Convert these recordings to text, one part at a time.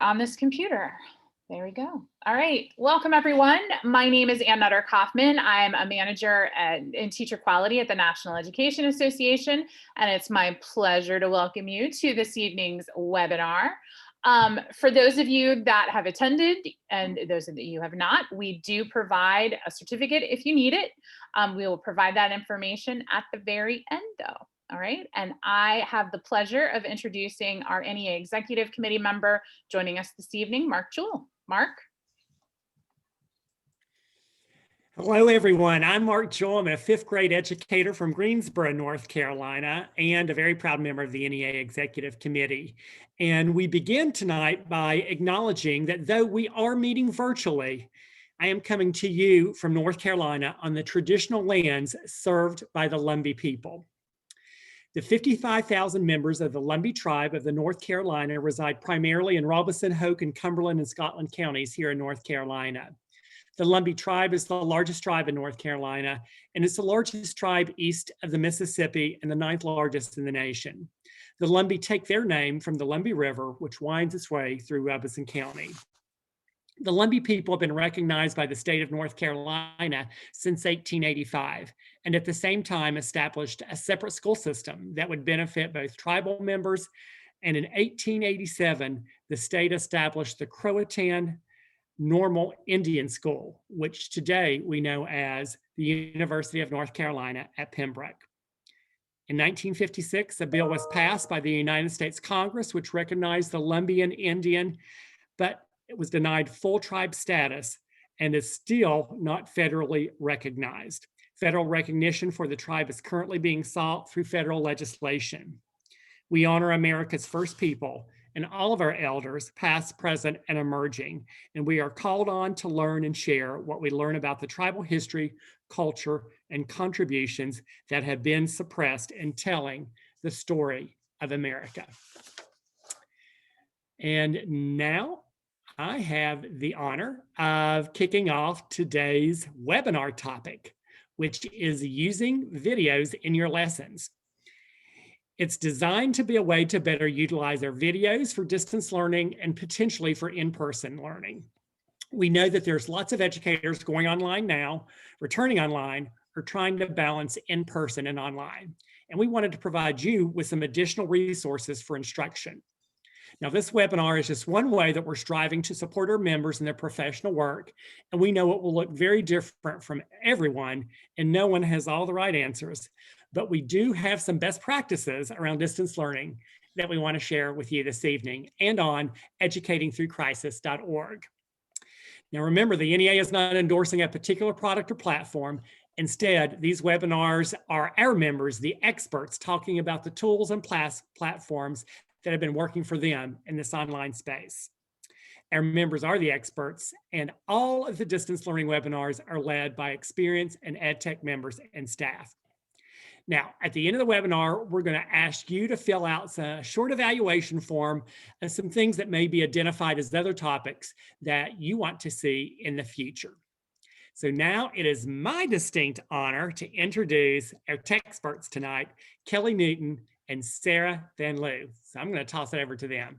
on this computer. There we go. All right, welcome everyone. My name is Ann Nutter-Kaufman. I'm a manager in teacher quality at the National Education Association, and it's my pleasure to welcome you to this evening's webinar. For those of you that have attended and those of you have not, we do provide a certificate if you need it. We will provide that information at the very end though. All right, and I have the pleasure of introducing our NEA Executive Committee member joining us this evening, Mark Jewell. Mark. Hello, everyone. I'm Mark Jewell. I'm a fifth grade educator from Greensboro, North Carolina, and a very proud member of the NEA Executive Committee. And we begin tonight by acknowledging that though we are meeting virtually, I am coming to you from North Carolina on the traditional lands served by the Lumbee people. The 55,000 members of the Lumbee tribe of the North Carolina reside primarily in Robeson, Hoke, and Cumberland and Scotland counties here in North Carolina. The Lumbee tribe is the largest tribe in North Carolina, and it's the largest tribe east of the Mississippi and the 9th largest in the nation. The Lumbee take their name from the Lumbee River, which winds its way through Robeson County. The Lumbee people have been recognized by the state of North Carolina since 1885, and at the same time established a separate school system that would benefit both tribal members. And in 1887, the state established the Croatan Normal Indian School, which today we know as the University of North Carolina at Pembroke. In 1956, a bill was passed by the United States Congress, which recognized the Lumbean Indian, but it was denied full tribe status and is still not federally recognized. Federal recognition for the tribe is currently being sought through federal legislation. We honor America's first people and all of our elders, past, present, and emerging, and we are called on to learn and share what we learn about the tribal history, culture, and contributions that have been suppressed in telling the story of America. And now, I have the honor of kicking off today's webinar topic, which is using videos in your lessons. It's designed to be a way to better utilize our videos for distance learning and potentially for in-person learning. We know that there's lots of educators going online now, returning online, or trying to balance in-person and online. And we wanted to provide you with some additional resources for instruction. Now, this webinar is just one way that we're striving to support our members in their professional work, and we know it will look very different from everyone, and no one has all the right answers, but we do have some best practices around distance learning that we want to share with you this evening and on educatingthroughcrisis.org. Now, remember, the NEA is not endorsing a particular product or platform. Instead, these webinars are our members, the experts, talking about the tools and platforms that have been working for them in this online space. Our members are the experts, and all of the distance learning webinars are led by experienced and EdTech members and staff. Now, at the end of the webinar, we're going to ask you to fill out a short evaluation form and some things that may be identified as other topics that you want to see in the future. So now it is my distinct honor to introduce our tech experts tonight, Kelly Newton and Sarah Van Loo. So I'm going to toss it over to them.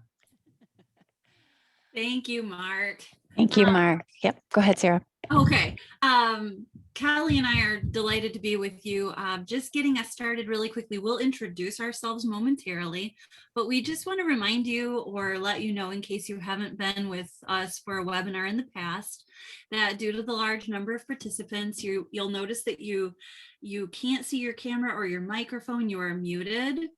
Thank you, Mark. Thank you, Mark. Yep, go ahead, Sarah. Okay. Callie and I are delighted to be with you. Just getting us started really quickly, we'll introduce ourselves momentarily, but we just want to remind you or let you know in case you haven't been with us for a webinar in the past, that due to the large number of participants, you'll notice that you can't see your camera or your microphone, you are muted.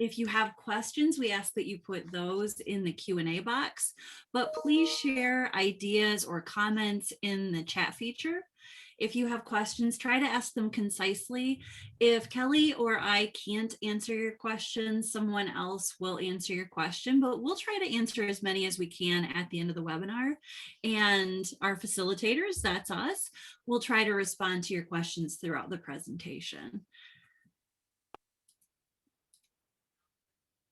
If you have questions, we ask that you put those in the Q&A box, but please share ideas or comments in the chat feature. If you have questions, try to ask them concisely. If Kelly or I can't answer your question, someone else will answer your question, but we'll try to answer as many as we can at the end of the webinar. And our facilitators, that's us, will try to respond to your questions throughout the presentation.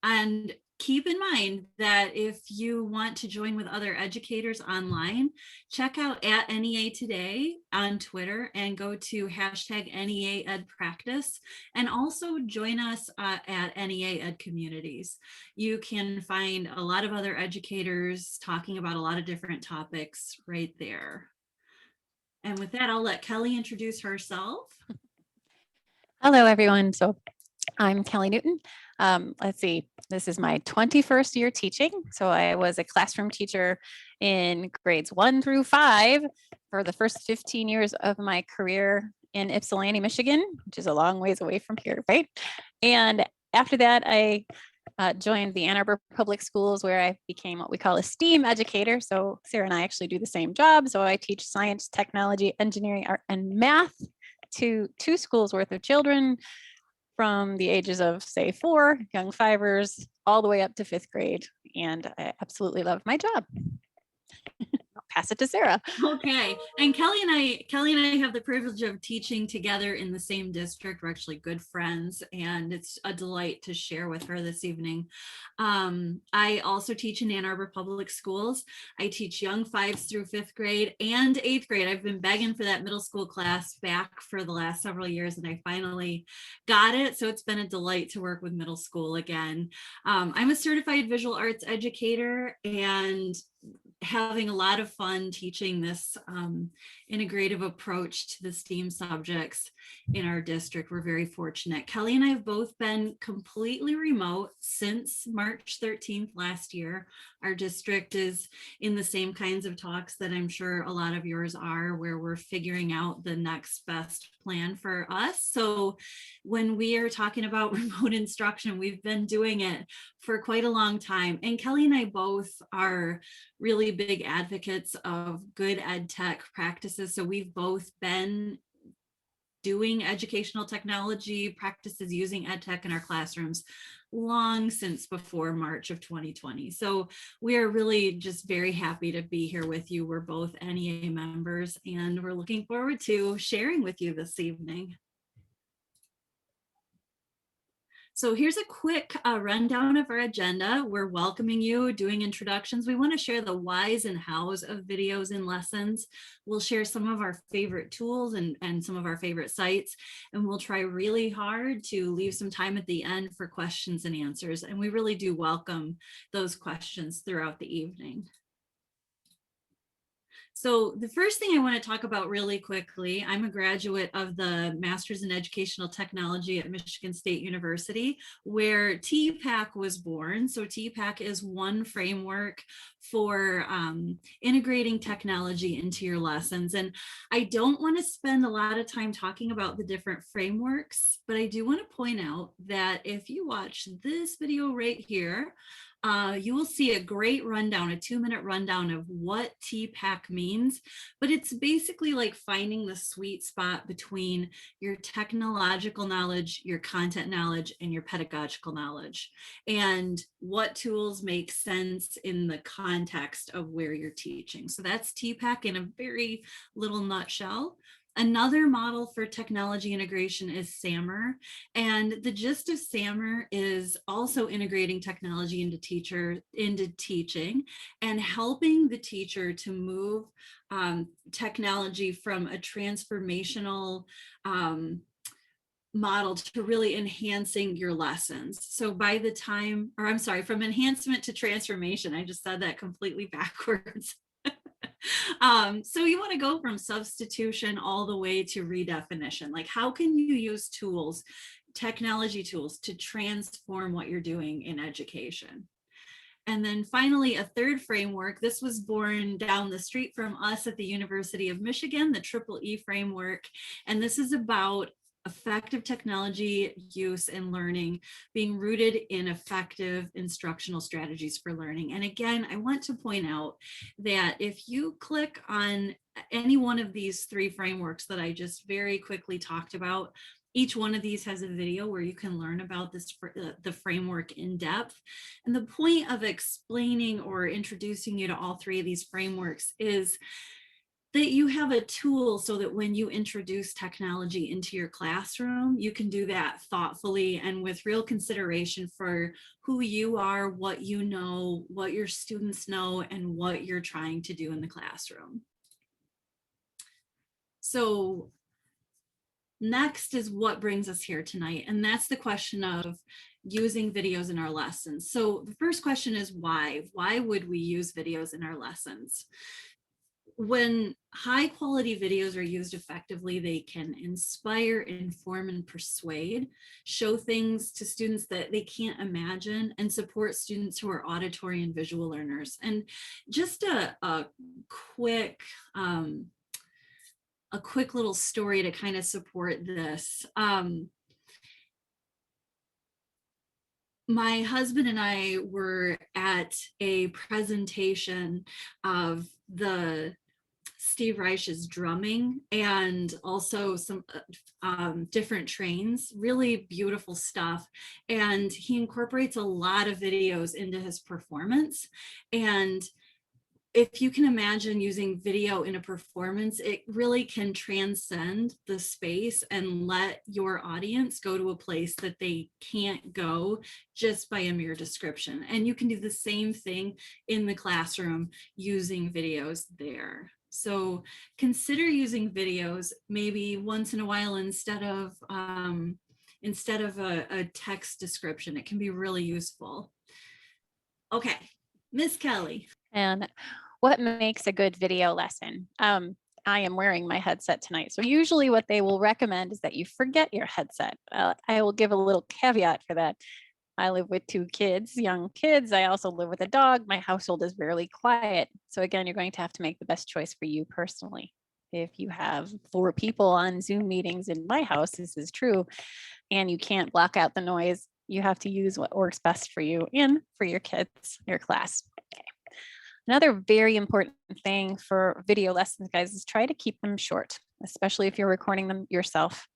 And keep in mind that if you want to join with other educators online, check out @NEA Today on Twitter and go to #NEAEdPractice, and also join us at NEA Ed Communities. You can find a lot of other educators talking about a lot of different topics right there. And with that, I'll let Kelly introduce herself. Hello, everyone. So I'm Kelly Newton. Let's see, this is my 21st year teaching. So I was a classroom teacher in grades 1 through 5 for the first 15 years of my career in Ypsilanti, Michigan, which is a long ways away from here, right? And after that, I joined the Ann Arbor Public Schools, where I became what we call a STEAM educator. So Sarah and I actually do the same job. So I teach science, technology, engineering, art, and math to 2 schools worth of children from the ages of, say, 4, young 5ers, all the way up to 5th grade. And I absolutely love my job. I'll pass it to Sarah. Okay, and Kelly and I have the privilege of teaching together in the same district. We're actually good friends, and it's a delight to share with her this evening. I also teach in Ann Arbor Public Schools. I teach young 5s through 5th grade and 8th grade. I've been begging for that middle school class back for the last several years, and I finally got it. So it's been a delight to work with middle school again. I'm a certified visual arts educator, and having a lot of fun teaching this integrative approach to the STEAM subjects in our district. We're very fortunate. Kelly and I have both been completely remote since March 13th last year. Our district is in the same kinds of talks that I'm sure a lot of yours are, where we're figuring out the next best plan for us. So when we are talking about remote instruction, we've been doing it for quite a long time. And Kelly and I both are really big advocates of good ed tech practices. So we've both been doing educational technology practices using ed tech in our classrooms long since before March of 2020. So we are really just very happy to be here with you. We're both NEA members, and we're looking forward to sharing with you this evening. So here's a quick rundown of our agenda. We're welcoming you, doing introductions. We want to share the whys and hows of videos and lessons. We'll share some of our favorite tools and some of our favorite sites, and we'll try really hard to leave some time at the end for questions and answers. And we really do welcome those questions throughout the evening. So the first thing I want to talk about really quickly, I'm a graduate of the Master's in Educational Technology at Michigan State University, where TPACK was born. So TPACK is one framework for integrating technology into your lessons. And I don't want to spend a lot of time talking about the different frameworks, but I do want to point out that if you watch this video right here, you will see a great rundown, a 2-minute rundown of what TPACK means, but it's basically like finding the sweet spot between your technological knowledge, your content knowledge, and your pedagogical knowledge, and what tools make sense in the context of where you're teaching. So that's TPACK in a very little nutshell. Another model for technology integration is SAMR, and the gist of SAMR is also integrating technology into teaching and helping the teacher to move technology from a transformational model to really enhancing your lessons. So by the time, or I'm sorry, from enhancement to transformation, I just said that completely backwards. So you want to go from substitution all the way to redefinition. Like, how can you use tools, technology tools, to transform what you're doing in education? And then finally, a third framework. This was born down the street from us at the University of Michigan, the EEE framework. And this is about effective technology use and learning being rooted in effective instructional strategies for learning. And again, I want to point out that if you click on any one of these 3 frameworks that I just very quickly talked about, each one of these has a video where you can learn about the framework in depth. And the point of explaining or introducing you to all 3 of these frameworks is that you have a tool so that when you introduce technology into your classroom, you can do that thoughtfully and with real consideration for who you are, what you know, what your students know, and what you're trying to do in the classroom. So next is what brings us here tonight, and that's the question of using videos in our lessons. So the first question is why? Why would we use videos in our lessons? When high quality videos are used effectively, they can inspire, inform, and persuade, show things to students that they can't imagine, and support students who are auditory and visual learners. And just a quick little story to kind of support this. My husband and I were at a presentation of the Steve Reich's drumming and also some different trains, really beautiful stuff. And he incorporates a lot of videos into his performance. And if you can imagine using video in a performance, it really can transcend the space and let your audience go to a place that they can't go just by a mere description. And you can do the same thing in the classroom using videos there. So consider using videos maybe once in a while instead of a text description. It can be really useful. Okay, Miss Kelly. And what makes a good video lesson? I am wearing my headset tonight. So usually what they will recommend is that you forget your headset. I will give a little caveat for that. I live with 2 kids, young kids. I also live with a dog. My household is rarely quiet. So again, you're going to have to make the best choice for you personally. If you have 4 people on Zoom meetings in my house, this is true, and you can't block out the noise, you have to use what works best for you and for your kids, your class. Okay. Another very important thing for video lessons, guys, is try to keep them short, especially if you're recording them yourself.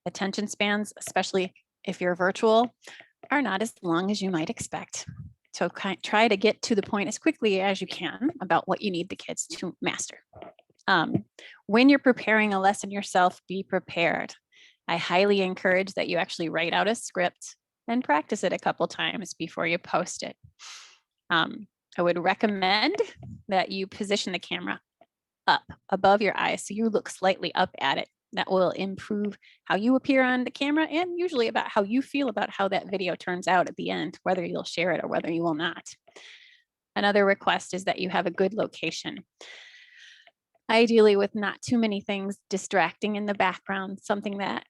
Attention spans, especially if you're virtual, are not as long as you might expect. So try to get to the point as quickly as you can about what you need the kids to master. When you're preparing a lesson yourself, be prepared. I highly encourage that you actually write out a script and practice it a couple times before you post it. I would recommend that you position the camera up above your eyes so you look slightly up at it. That will improve how you appear on the camera and usually about how you feel about how that video turns out at the end, whether you'll share it or whether you will not. Another request is that you have a good location. Ideally with not too many things distracting in the background, something that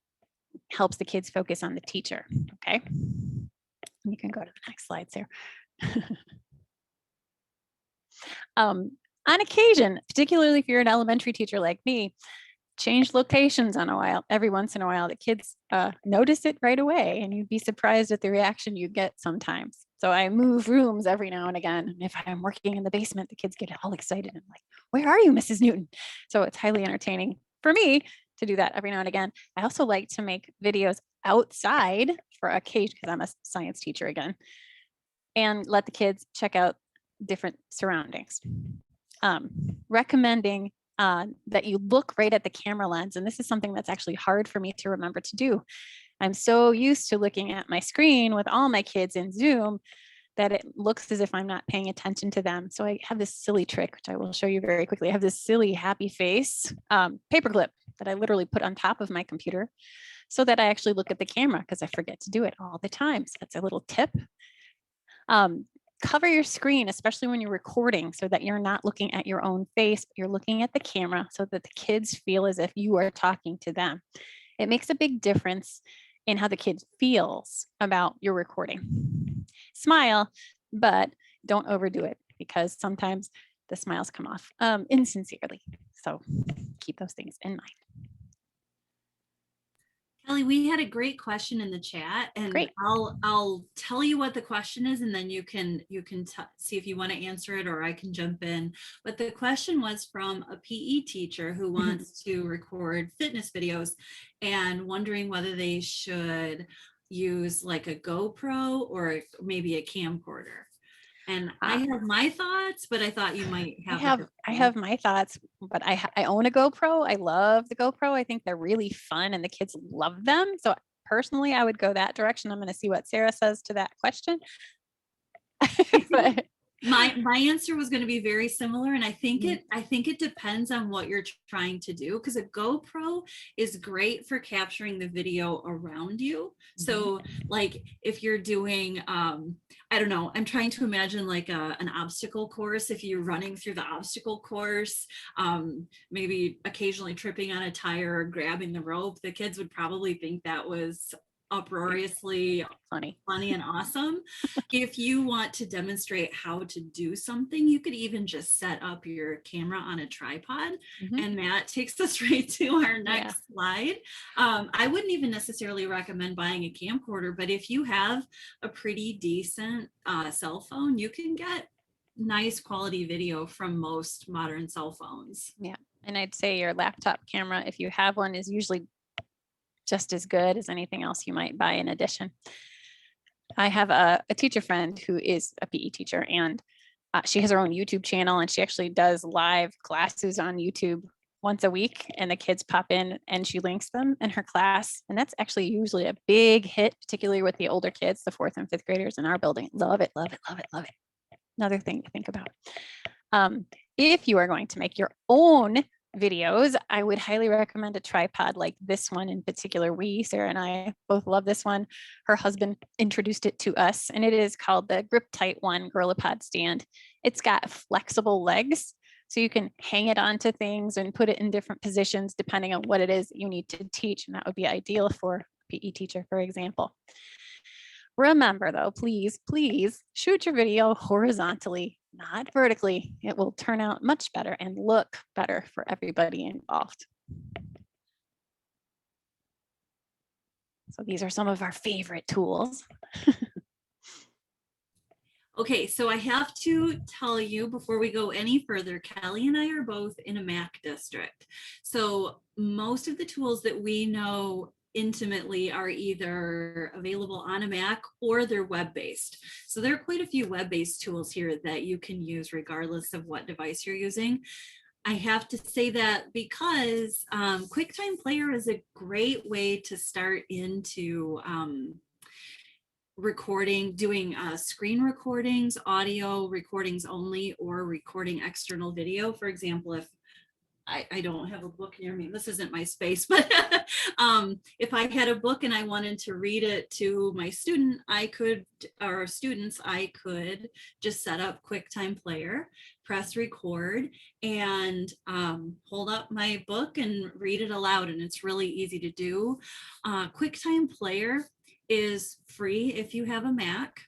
helps the kids focus on the teacher, okay? You can go to the next slides here. On occasion, particularly if you're an elementary teacher like me, change locations every once in a while. The kids notice it right away, and you'd be surprised at the reaction you get sometimes. So I move rooms every now and again. And if I'm working in the basement, the kids get all excited and like, "Where are you, Mrs. Newton?" So it's highly entertaining for me to do that every now and again. I also like to make videos outside for occasion because I'm a science teacher again, and let the kids check out different surroundings. Recommending that you look right at the camera lens. And this is something that's actually hard for me to remember to do. I'm so used to looking at my screen with all my kids in Zoom that it looks as if I'm not paying attention to them. So I have this silly trick, which I will show you very quickly. I have this silly happy face paperclip that I literally put on top of my computer so that I actually look at the camera because I forget to do it all the time. So that's a little tip. Cover your screen, especially when you're recording, so that you're not looking at your own face, but you're looking at the camera so that the kids feel as if you are talking to them. It makes a big difference in how the kid feels about your recording. Smile, but don't overdo it because sometimes the smiles come off insincerely. So keep those things in mind. Kelly, we had a great question in the chat, and Great. I'll tell you what the question is, and then you can see if you want to answer it, or I can jump in. But the question was from a PE teacher who wants to record fitness videos and wondering whether they should use like a GoPro or maybe a camcorder. And I have my thoughts, but I thought you might have. I have my thoughts, but I own a GoPro. I love the GoPro. I think they're really fun and the kids love them. So personally, I would go that direction. I'm going to see what Sarah says to that question. But my answer was going to be very similar, and I think it depends on what you're trying to do, because a GoPro is great for capturing the video around you. So like if you're doing I don't know, I'm trying to imagine like an obstacle course. If you're running through the obstacle course, maybe occasionally tripping on a tire or grabbing the rope, the kids would probably think that was uproariously funny and awesome. If you want to demonstrate how to do something, you could even just set up your camera on a tripod, and that takes us right to our next slide. I wouldn't even necessarily recommend buying a camcorder, but if you have a pretty decent cell phone, you can get nice quality video from most modern cell phones. Yeah, and I'd say your laptop camera, if you have one, is usually just as good as anything else you might buy in addition. I have a teacher friend who is a PE teacher, and she has her own YouTube channel, and she actually does live classes on YouTube once a week, and the kids pop in and she links them in her class. And that's actually usually a big hit, particularly with the older kids, the 4th and 5th graders in our building. Love it, love it, love it, love it. Another thing to think about. If you are going to make your own videos, I would highly recommend a tripod like this one in particular. Sarah and I both love this one. Her husband introduced it to us, and it is called the Grip Tight One Gorillapod stand. It's got flexible legs, so you can hang it onto things and put it in different positions depending on what it is you need to teach, and that would be ideal for a PE teacher, for example. Remember though, please shoot your video horizontally, not vertically. It will turn out much better and look better for everybody involved. So these are some of our favorite tools. Okay, so I have to tell you before we go any further, Kelly and I are both in a Mac district. So most of the tools that we know intimately are either available on a Mac or they're web-based. So there are quite a few web-based tools here that you can use regardless of what device you're using. I have to say that because QuickTime Player is a great way to start into recording, doing screen recordings, audio recordings only, or recording external video. For example, if I don't have a book near me, this isn't my space, but if I had a book and I wanted to read it to my student, or students, I could just set up QuickTime Player, press record, and hold up my book and read it aloud, and it's really easy to do. QuickTime Player is free if you have a Mac,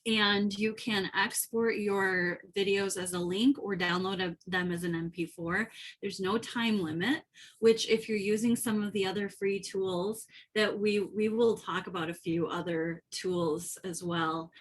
and you can export your videos as a link or download them as an MP4. There's no time limit, which if you're using some of the other free tools that we will talk about a few other tools as well.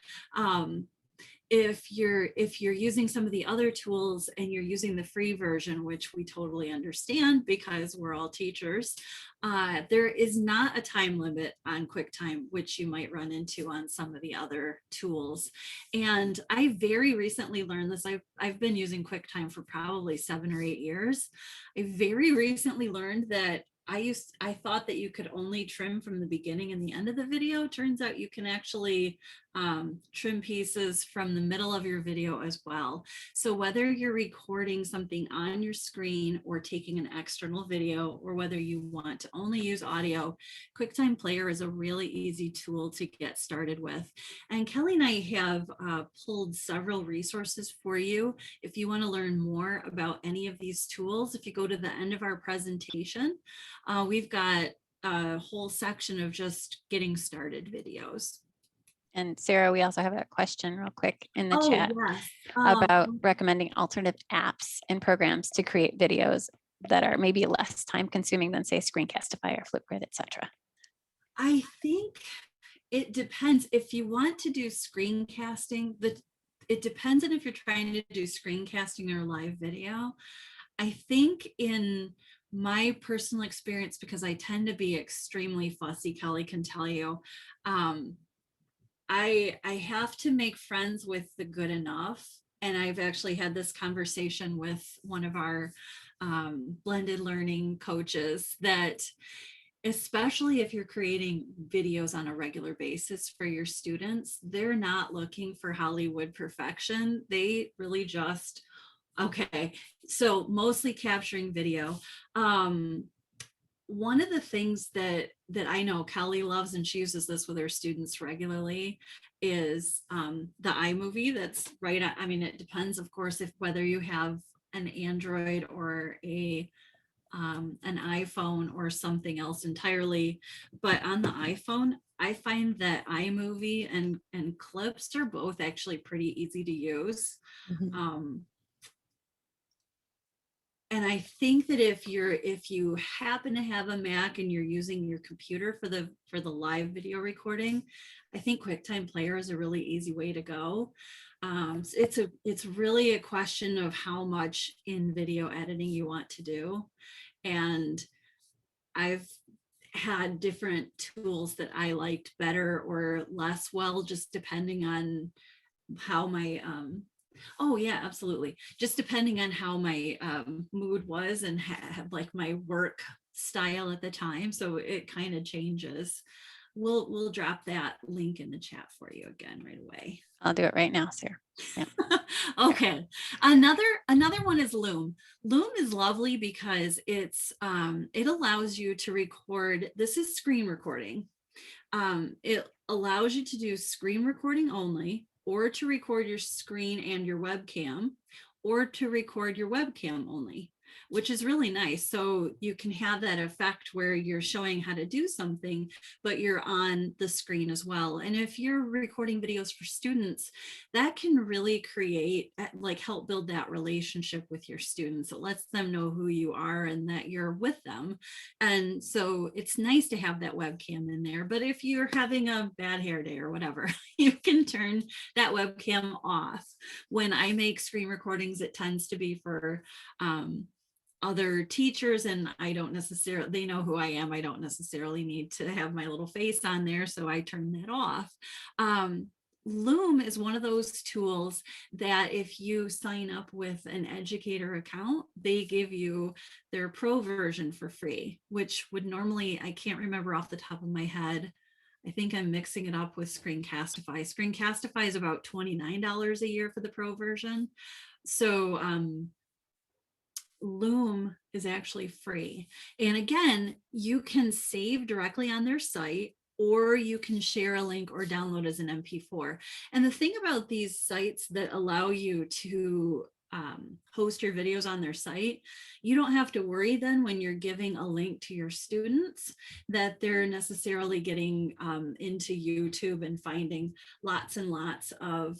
If you're using some of the other tools and you're using the free version, which we totally understand because we're all teachers, there is not a time limit on QuickTime, which you might run into on some of the other tools. And I very recently learned this. I've been using QuickTime for probably 7 or 8 years. I very recently learned that I thought that you could only trim from the beginning and the end of the video. Turns out you can actually trim pieces from the middle of your video as well. So whether you're recording something on your screen or taking an external video, or whether you want to only use audio, QuickTime Player is a really easy tool to get started with. And Kelly and I have pulled several resources for you. If you want to learn more about any of these tools, if you go to the end of our presentation, we've got a whole section of just getting started videos. And Sarah, we also have a question real quick in the chat about recommending alternative apps and programs to create videos that are maybe less time consuming than say Screencastify or Flipgrid, etc. I think it depends. If you want to do screencasting, it depends on if you're trying to do screencasting or live video. I think in my personal experience, because I tend to be extremely fussy, Kelly can tell you, I have to make friends with the good enough. And I've actually had this conversation with one of our blended learning coaches that especially if you're creating videos on a regular basis for your students, they're not looking for Hollywood perfection. They really just, okay, so mostly capturing video. One of the things that I know Kelly loves, and she uses this with her students regularly, is the iMovie. That's right. I mean, it depends, of course, if whether you have an Android or an iPhone or something else entirely. But on the iPhone, I find that iMovie and Clips are both actually pretty easy to use. And I think that if you happen to have a Mac and you're using your computer for the live video recording, I think QuickTime Player is a really easy way to go. It's really a question of how much in video editing you want to do. And I've had different tools that I liked better or less well, just depending on how my oh yeah, absolutely. Just depending on how my mood was and have like my work style at the time. So it kind of changes. We'll drop that link in the chat for you again right away. I'll do it right now, Sarah. Yeah. Okay. Another one is Loom. Loom is lovely because it's it allows you to record. This is screen recording. It allows you to do screen recording only, or to record your screen and your webcam, or to record your webcam only, which is really nice. So you can have that effect where you're showing how to do something, but you're on the screen as well. And if you're recording videos for students, that can really create, like help build that relationship with your students. It lets them know who you are and that you're with them. And so it's nice to have that webcam in there. But if you're having a bad hair day or whatever, you can turn that webcam off. When I make screen recordings, it tends to be for other teachers, and I don't necessarily, they know who I am. I don't necessarily need to have my little face on there, so I turn that off. Loom is one of those tools that if you sign up with an educator account, they give you their pro version for free, which would normally, I can't remember off the top of my head. I think I'm mixing it up with Screencastify. Screencastify is about $29 a year for the pro version. So Loom is actually free. And again, you can save directly on their site, or you can share a link or download as an MP4. And the thing about these sites that allow you to host your videos on their site, you don't have to worry then when you're giving a link to your students that they're necessarily getting into YouTube and finding lots and lots of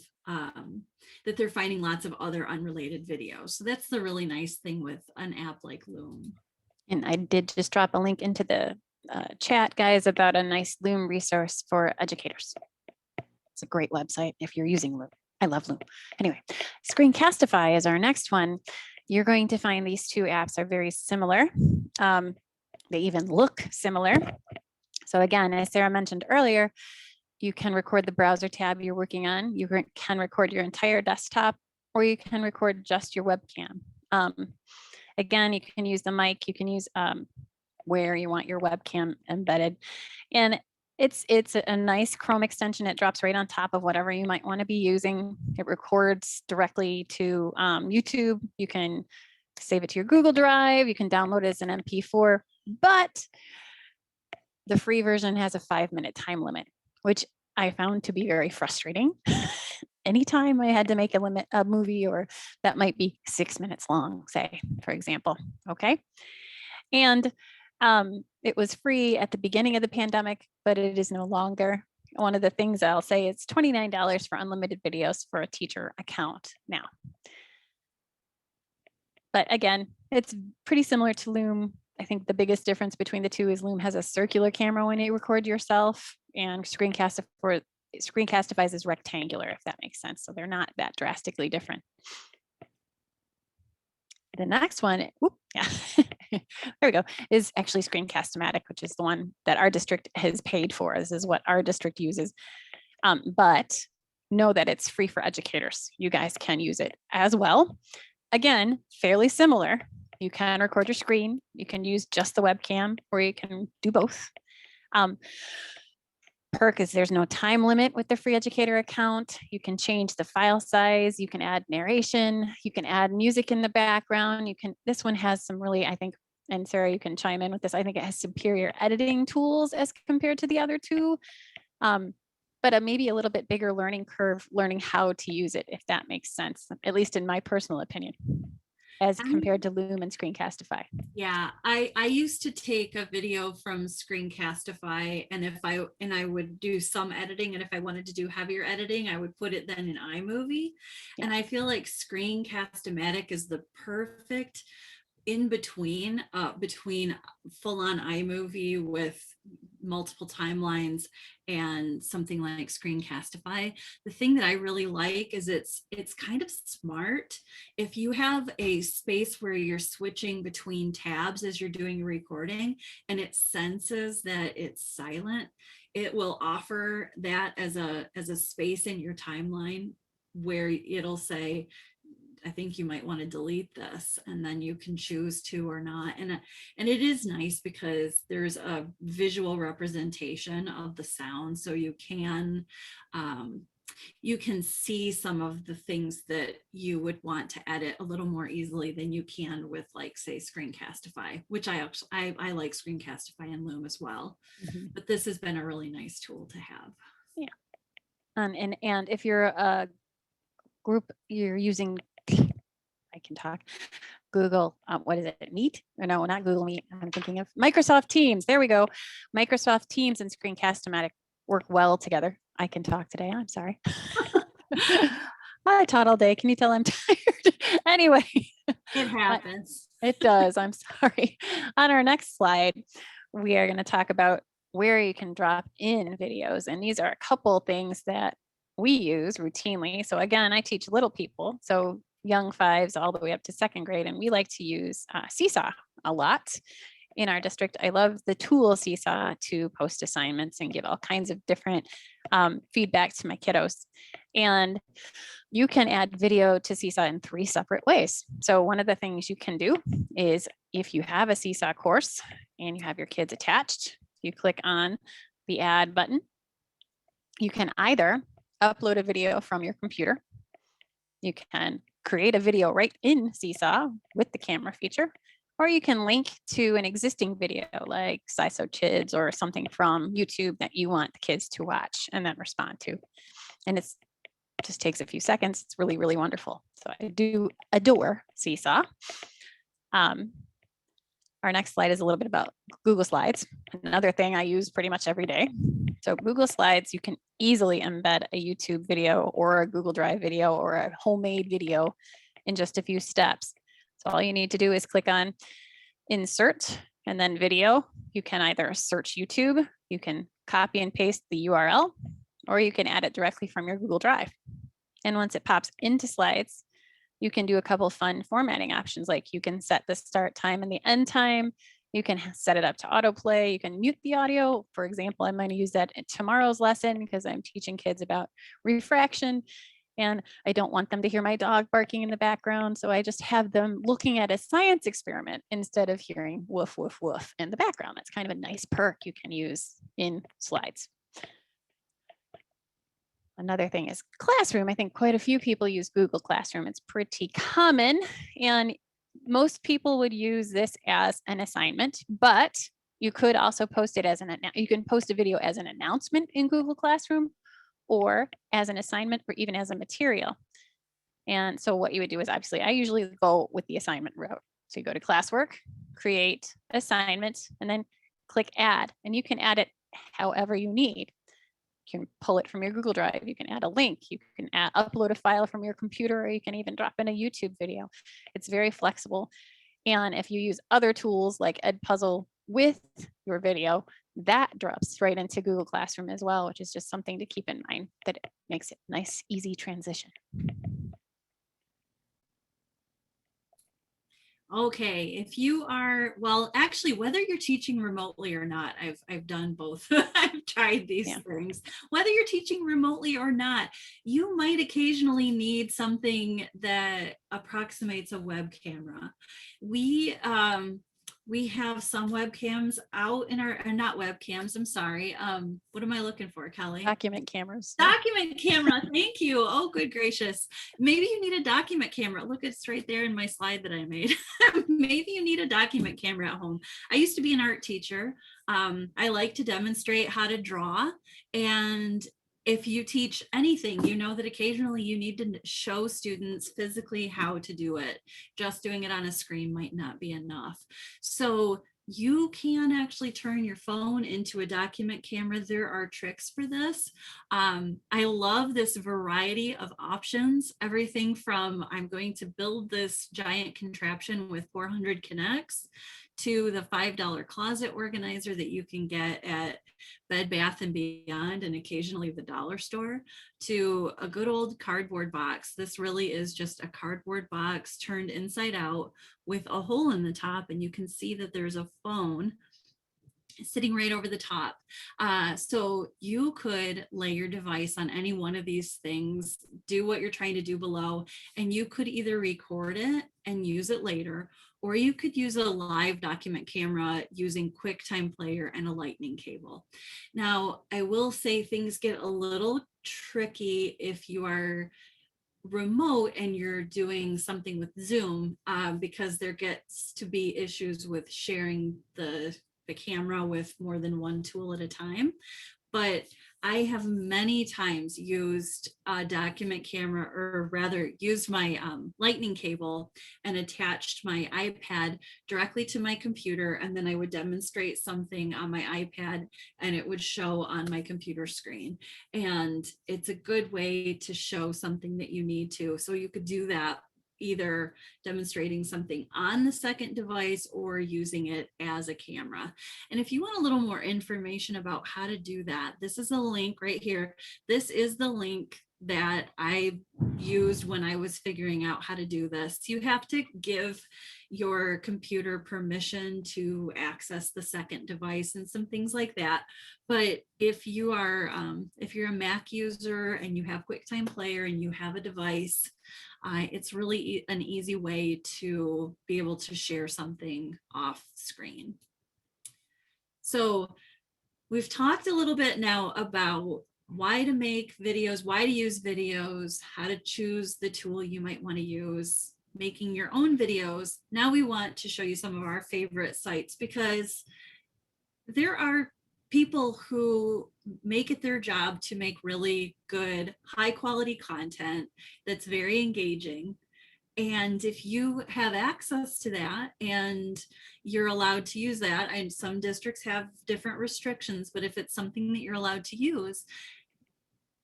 that they're finding lots of other unrelated videos. So that's the really nice thing with an app like Loom. And I did just drop a link into the chat, guys, about a nice Loom resource for educators. It's a great website if you're using Loom. I love Loom. Anyway, Screencastify is our next one. You're going to find these two apps are very similar. They even look similar. So again, as Sarah mentioned earlier, you can record the browser tab you're working on. You can record your entire desktop, or you can record just your webcam. Again, you can use the mic, you can use where you want your webcam embedded. And it's a nice Chrome extension. It drops right on top of whatever you might want to be using. It records directly to YouTube. You can save it to your Google Drive. You can download it as an MP4, but the free version has a 5-minute time limit, which I found to be very frustrating. Anytime I had to make a movie, or that might be 6 minutes long, say, for example, okay? And it was free at the beginning of the pandemic, but it is no longer. One of the things I'll say is $29 for unlimited videos for a teacher account now. But again, it's pretty similar to Loom. I think the biggest difference between the two is Loom has a circular camera when you record yourself, and Screencastify is rectangular, if that makes sense. So they're not that drastically different. The next one, whoop, yeah, there we go, is actually Screencast-O-Matic, which is the one that our district has paid for. This is what our district uses. But know that it's free for educators. You guys can use it as well. Again, fairly similar. You can record your screen. You can use just the webcam, or you can do both. Perk is there's no time limit with the free educator account. You can change the file size. You can add narration. You can add music in the background. This one has some really, I think, and Sarah, you can chime in with this. I think it has superior editing tools as compared to the other two. But maybe a little bit bigger learning curve, learning how to use it, if that makes sense, at least in my personal opinion, as compared to Loom and Screencastify. Yeah, I used to take a video from Screencastify, and I would do some editing, and if I wanted to do heavier editing, I would put it then in iMovie. Yeah. And I feel like Screencast-O-Matic is the perfect in between full-on iMovie with multiple timelines and something like Screencastify. The thing that I really like is it's kind of smart. If you have a space where you're switching between tabs as you're doing a recording and it senses that it's silent, it will offer that as a space in your timeline where it'll say, I think you might want to delete this, and then you can choose to or not. And it is nice because there's a visual representation of the sound, so you can see some of the things that you would want to edit a little more easily than you can with, like, say, Screencastify, which I like Screencastify and Loom as well. Mm-hmm. But this has been a really nice tool to have. Yeah. And if you're a group, you're using, I can talk, Google, what is it, Meet? Or no, not Google Meet. I'm thinking of Microsoft Teams. There we go. Microsoft Teams and Screencast-O-Matic work well together. I can talk today. I'm sorry. I taught all day. Can you tell I'm tired? Anyway. It happens. It does. I'm sorry. On our next slide, we are going to talk about where you can drop in videos. And these are a couple things that we use routinely. So again, I teach little people, so young fives all the way up to second grade, and we like to use Seesaw a lot in our district. I love the tool Seesaw to post assignments and give all kinds of different feedback to my kiddos. And you can add video to Seesaw in 3 separate ways. So one of the things you can do is, if you have a Seesaw course and you have your kids attached, you click on the add button. You can either upload a video from your computer. You can create a video right in Seesaw with the camera feature, or you can link to an existing video like SciSo Kids or something from YouTube that you want the kids to watch and then respond to. And it just takes a few seconds. It's really, really wonderful. So I do adore Seesaw. Our next slide is a little bit about Google Slides, another thing I use pretty much every day. So Google Slides, you can easily embed a YouTube video or a Google Drive video or a homemade video in just a few steps. So all you need to do is click on Insert and then Video. You can either search YouTube, you can copy and paste the URL, or you can add it directly from your Google Drive. And once it pops into Slides, you can do a couple of fun formatting options, like you can set the start time and the end time. You can set it up to autoplay. You can mute the audio. For example, I'm going to use that in tomorrow's lesson because I'm teaching kids about refraction and I don't want them to hear my dog barking in the background. So I just have them looking at a science experiment instead of hearing woof, woof, woof in the background. That's kind of a nice perk you can use in Slides. Another thing is Classroom. I think quite a few people use Google Classroom. It's pretty common, and most people would use this as an assignment, but you could also post it as you can post a video as an announcement in Google Classroom, or as an assignment, or even as a material. And so what you would do is, obviously, I usually go with the assignment route. So you go to classwork, create assignment, and then click add, and you can add it however you need. You can pull it from your Google Drive. You can add a link. You can upload a file from your computer, or you can even drop in a YouTube video. It's very flexible. And if you use other tools like Edpuzzle with your video, that drops right into Google Classroom as well, which is just something to keep in mind, that it makes it a nice, easy transition. Okay, if you are, well, actually, whether you're teaching remotely or not, I've done both. I've tried these things. Whether you're teaching remotely or not, you might occasionally need something that approximates a web camera. We have some webcams out in our, not webcams, I'm sorry. What am I looking for, Kelly? Document cameras. Document camera, thank you. Oh, good gracious. Maybe you need a document camera. Look, it's right there in my slide that I made. Maybe you need a document camera at home. I used to be an art teacher. I like to demonstrate how to draw, and if you teach anything, you know that occasionally you need to show students physically how to do it. Just doing it on a screen might not be enough. So you can actually turn your phone into a document camera. There are tricks for this. I love this variety of options. Everything from I'm going to build this giant contraption with 400 connects to the $5 closet organizer that you can get at Bed Bath & Beyond and occasionally the dollar store, to a good old cardboard box. This really is just a cardboard box turned inside out with a hole in the top, and you can see that there's a phone sitting right over the top. So you could lay your device on any one of these things, do what you're trying to do below, and you could either record it and use it later, or you could use a live document camera using QuickTime Player and a lightning cable. Now, I will say things get a little tricky if you are remote and you're doing something with Zoom, because there gets to be issues with sharing the camera with more than one tool at a time. But I have many times used a document camera, or rather used my lightning cable and attached my iPad directly to my computer, and then I would demonstrate something on my iPad and it would show on my computer screen. And it's a good way to show something that you need to. So you could do that either demonstrating something on the second device or using it as a camera. And if you want a little more information about how to do that, this is a link right here. This is the link that I used when I was figuring out how to do this. You have to give your computer permission to access the second device and some things like that. But if you are, if you're a Mac user and you have QuickTime Player and you have a device, it's really an easy way to be able to share something off screen. So we've talked a little bit now about why to make videos, why to use videos, how to choose the tool you might want to use, making your own videos. Now we want to show you some of our favorite sites, because there are people who make it their job to make really good, high quality content that's very engaging. And if you have access to that and you're allowed to use that, and some districts have different restrictions, but if it's something that you're allowed to use,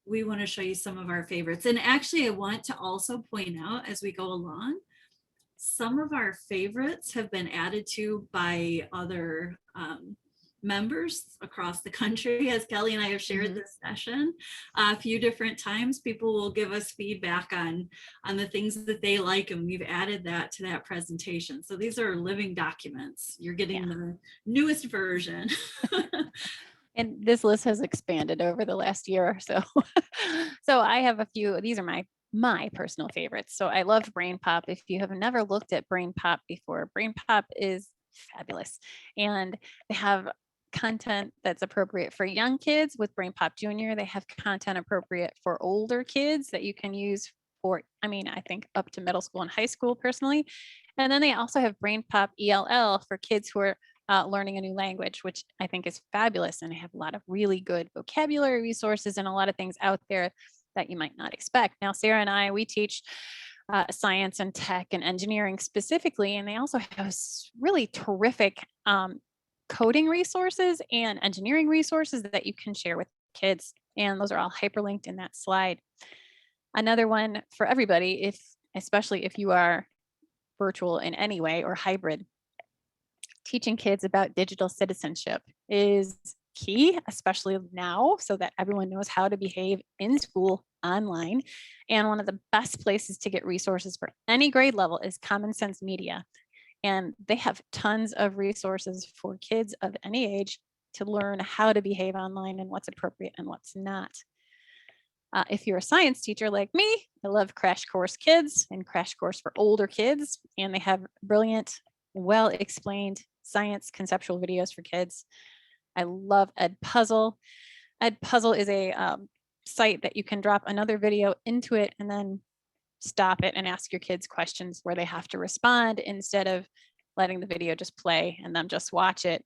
we want to show you some of our favorites. And actually, I want to also point out as we go along, some of our favorites have been added to by other members across the country. As Kelly and I have shared this session a few different times, people will give us feedback on the things that they like, and we've added that to that presentation. So these are living documents. You're getting the newest version. And this list has expanded over the last year or so. So I have a few, these are my personal favorites. So I love BrainPop. If you have never looked at BrainPop before, BrainPop is fabulous. And they have content that's appropriate for young kids with BrainPop Junior. They have content appropriate for older kids that you can use for, I think up to middle school and high school personally. And then they also have BrainPop ELL for kids who are learning a new language, which I think is fabulous. And I have a lot of really good vocabulary resources and a lot of things out there that you might not expect. Now, Sarah and I, we teach science and tech and engineering specifically, and they also have really terrific coding resources and engineering resources that you can share with kids. And those are all hyperlinked in that slide. Another one for everybody, especially if you are virtual in any way or hybrid, teaching kids about digital citizenship is key, especially now, so that everyone knows how to behave in school online. And one of the best places to get resources for any grade level is Common Sense Media. And they have tons of resources for kids of any age to learn how to behave online and what's appropriate and what's not. If you're a science teacher like me, I love Crash Course Kids and Crash Course for older kids, and they have brilliant, well-explained science conceptual videos for kids. I love Edpuzzle. Edpuzzle is a site that you can drop another video into it and then stop it and ask your kids questions where they have to respond instead of letting the video just play and them just watch it.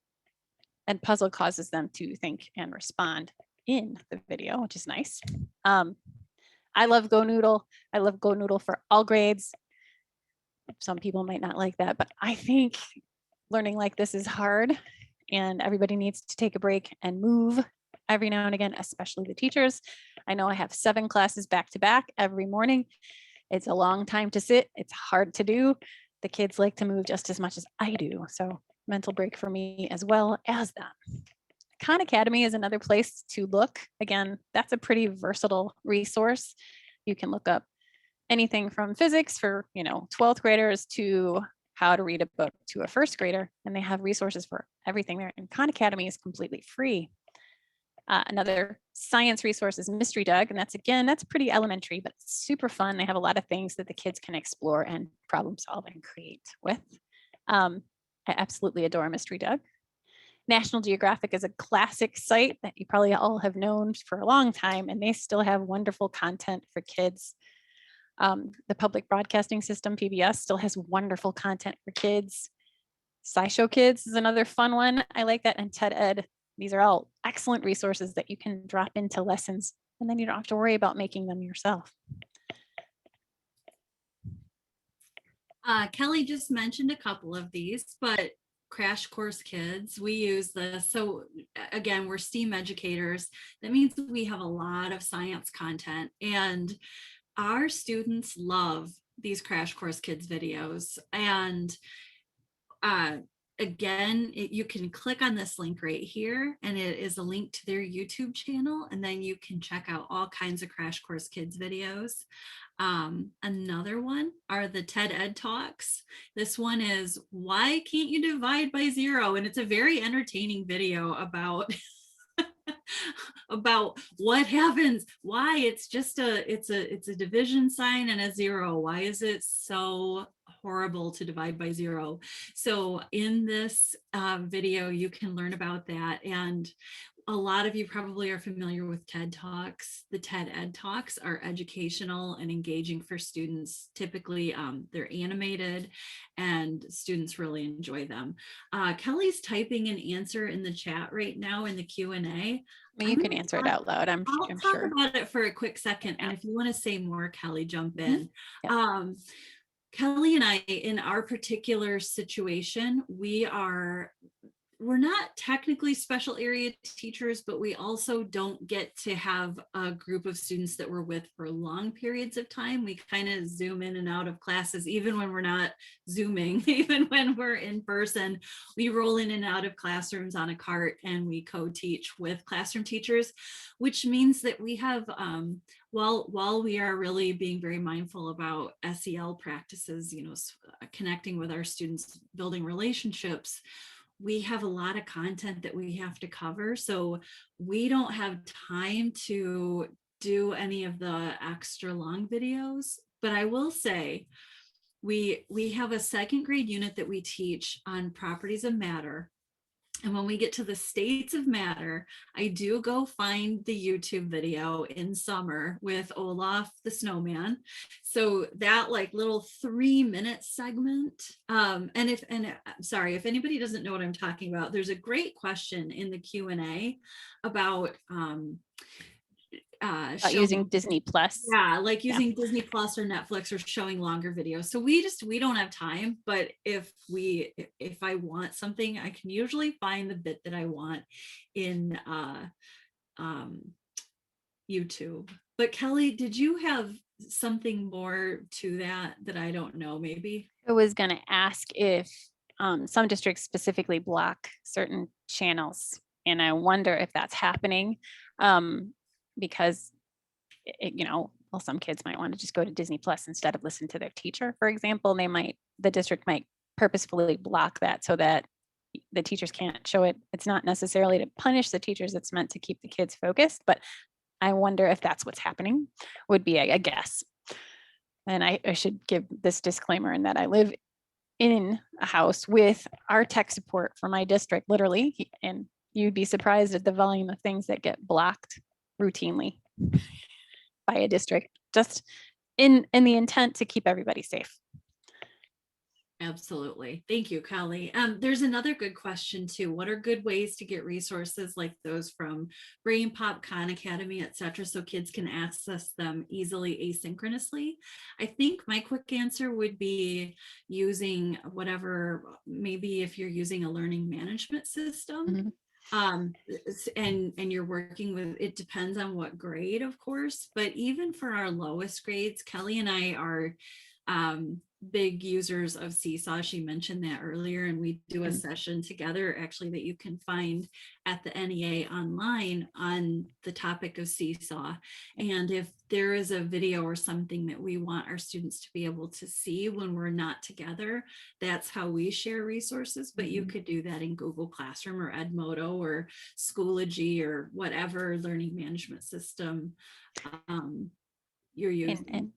Edpuzzle causes them to think and respond in the video, which is nice. I love GoNoodle. I love GoNoodle for all grades. Some people might not like that, but I think learning like this is hard and everybody needs to take a break and move every now and again, especially the teachers. I know I have 7 classes back to back every morning. It's a long time to sit. It's hard to do. The kids like to move just as much as I do. So mental break for me as well as them. Khan Academy is another place to look. Again, that's a pretty versatile resource. You can look up anything from physics for 12th graders to how to read a book to a 1st grader, and they have resources for everything there. And Khan Academy is completely free. Another science resource is Mystery Dog, and that's pretty elementary, but it's super fun. They have a lot of things that the kids can explore and problem solve and create with. I absolutely adore Mystery Dog. National Geographic is a classic site that you probably all have known for a long time, and they still have wonderful content for kids. The Public Broadcasting System, PBS, still has wonderful content for kids. SciShow Kids is another fun one. I like that. And TED Ed. These are all excellent resources that you can drop into lessons, and then you don't have to worry about making them yourself. Kelly just mentioned a couple of these, but Crash Course Kids, we use this. So again, we're STEAM educators. That means we have a lot of science content, and our students love these Crash Course Kids videos. And again, you can click on this link right here, and it is a link to their YouTube channel, and then you can check out all kinds of Crash Course Kids videos. Another one are the TED Ed Talks. This one is why can't you divide by 0? And it's a very entertaining video about about what happens, why it's just it's a division sign and a 0. Why is it so horrible to divide by 0? So in this video, you can learn about that. And a lot of you probably are familiar with TED Talks. The TED Ed Talks are educational and engaging for students. Typically, they're animated and students really enjoy them. Kelly's typing an answer in the chat right now in the Q&A. You can answer it out loud, I'm I'll sure. talk about it for a quick second. And if you want to say more, Kelly, jump in. Yeah. Kelly and I, in our particular situation, we're not technically special area teachers, but we also don't get to have a group of students that we're with for long periods of time. We kind of zoom in and out of classes, even when we're not Zooming, even when we're in person. We roll in and out of classrooms on a cart, and we co-teach with classroom teachers, which means that we have, while we are really being very mindful about SEL practices, connecting with our students, building relationships, we have a lot of content that we have to cover. So we don't have time to do any of the extra long videos. But I will say, we have a 2nd grade unit that we teach on properties of matter. And when we get to the states of matter, I do go find the YouTube video in summer with Olaf the snowman. So that little 3-minute segment. Sorry, if anybody doesn't know what I'm talking about, there's a great question in the Q&A about using Disney Plus. Yeah, using Disney Plus or Netflix or showing longer videos. So we don't have time, but if I want something, I can usually find the bit that I want in YouTube. But Kelly, did you have something more to that I don't know, maybe? I was going to ask if some districts specifically block certain channels, and I wonder if that's happening. Because some kids might want to just go to Disney Plus instead of listen to their teacher, for example. The district might purposefully block that so that the teachers can't show it. It's not necessarily to punish the teachers. It's meant to keep the kids focused, but I wonder if that's what's happening, would be a guess. And I should give this disclaimer in that I live in a house with our tech support for my district, literally, and you'd be surprised at the volume of things that get blocked routinely by a district, just in the intent to keep everybody safe. Absolutely. Thank you, Callie. There's another good question too. What are good ways to get resources like those from Brain Pop, Khan Academy, etc., so kids can access them easily asynchronously? I think my quick answer would be using whatever, maybe if you're using a learning management system. And you're working with, it depends on what grade, of course, but even for our lowest grades, Kelly and I are big users of Seesaw. She mentioned that earlier, and we do a session together actually that you can find at the NEA online on the topic of Seesaw. And if there is a video or something that we want our students to be able to see when we're not together, that's how we share resources. But you could do that in Google Classroom or Edmodo or Schoology or whatever learning management system you're using. And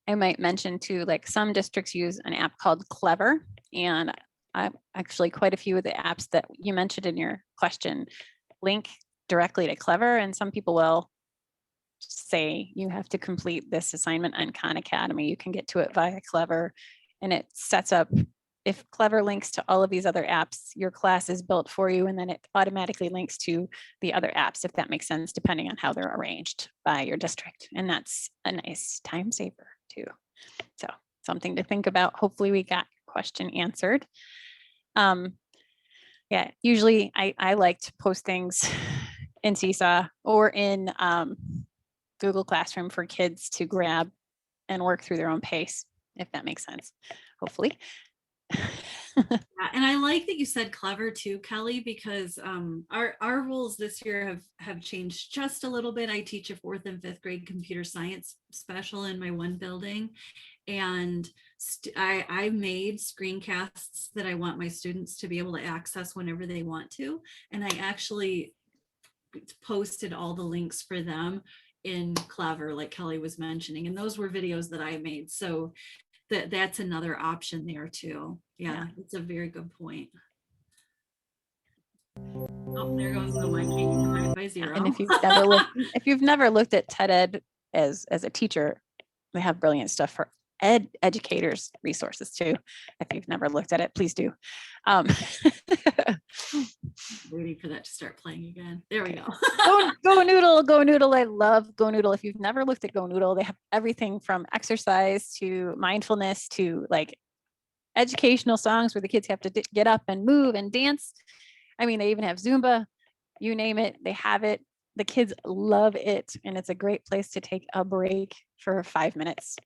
I might mention too, like some districts use an app called Clever, and actually quite a few of the apps that you mentioned in your question link directly to Clever, and some people will say you have to complete this assignment on Khan Academy. You can get to it via Clever, and it sets up, if Clever links to all of these other apps, your class is built for you, and then it automatically links to the other apps, if that makes sense, depending on how they're arranged by your district. And that's a nice time saver too. So something to think about. Hopefully we got your question answered. Yeah, usually I like to post things in Seesaw or in Google Classroom for kids to grab and work through their own pace, if that makes sense, hopefully. And I like that you said Clever too, Kelly, because our rules this year have changed just a little bit. I teach a 4th and 5th grade computer science special in my one building, and I made screencasts that I want my students to be able to access whenever they want to, and I actually posted all the links for them in Clever, like Kelly was mentioning, and those were videos that I made. So that's another option there too. Yeah, it's a very good point. Oh, there goes the mic divide by 0. And if you've never looked at TED Ed as a teacher, they have brilliant stuff for educators resources too. If you've never looked at it, please do. Waiting for that to start playing again. There we go. GoNoodle. I love GoNoodle. If you've never looked at GoNoodle, they have everything from exercise to mindfulness to like educational songs where the kids have to get up and move and dance. I mean, they even have Zumba, you name it, they have it. The kids love it. And it's a great place to take a break for 5 minutes.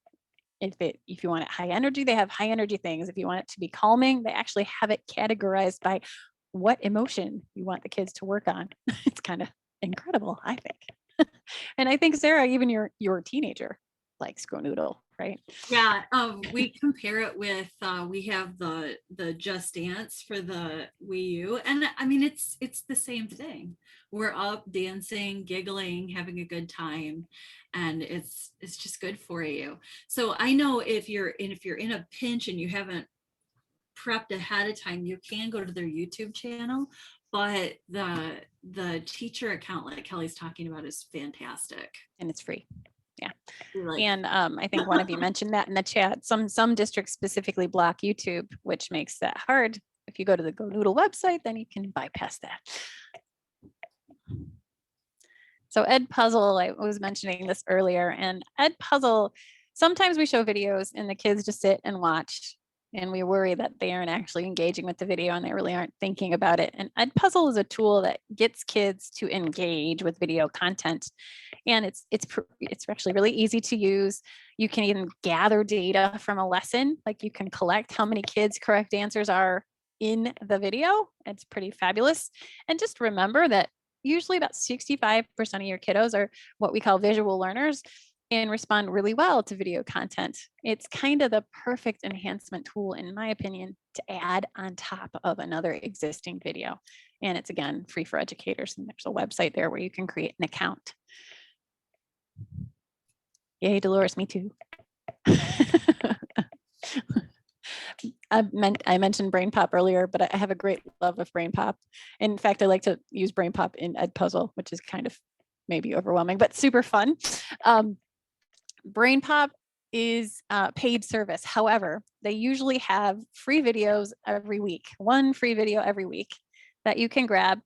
If you want it high energy, they have high energy things. If you want it to be calming, they actually have it categorized by what emotion you want the kids to work on. It's kind of incredible, I think. And I think, Sarah, even your teenager likes GoNoodle, right? Yeah, we compare it with, we have the Just Dance for the Wii U. And I mean, it's the same thing. We're up dancing, giggling, having a good time. And it's just good for you. So I know if you're in a pinch and you haven't prepped ahead of time, you can go to their YouTube channel, but the teacher account like Kelly's talking about is fantastic. And it's free. Yeah. Like, and I think one of you mentioned that in the chat. Some districts specifically block YouTube, which makes that hard. If you go to the GoNoodle website, then you can bypass that. So Edpuzzle, I was mentioning this earlier, and Edpuzzle, sometimes we show videos and the kids just sit and watch, and we worry that they aren't actually engaging with the video and they really aren't thinking about it. And Edpuzzle is a tool that gets kids to engage with video content, and it's actually really easy to use. You can even gather data from a lesson, like you can collect how many kids' correct answers are in the video. It's pretty fabulous. And just remember that usually about 65% of your kiddos are what we call visual learners. and respond really well to video content. It's kind of the perfect enhancement tool, in my opinion, to add on top of another existing video. And it's, again, free for educators. And there's a website there where you can create an account. Yay, Dolores, me too. I mentioned Brain Pop earlier, but I have a great love of Brain Pop. In fact, I like to use Brain Pop in Edpuzzle, which is kind of maybe overwhelming, but super fun. Brain Pop is a paid service. However, they usually have free videos every week, one free video every week that you can grab.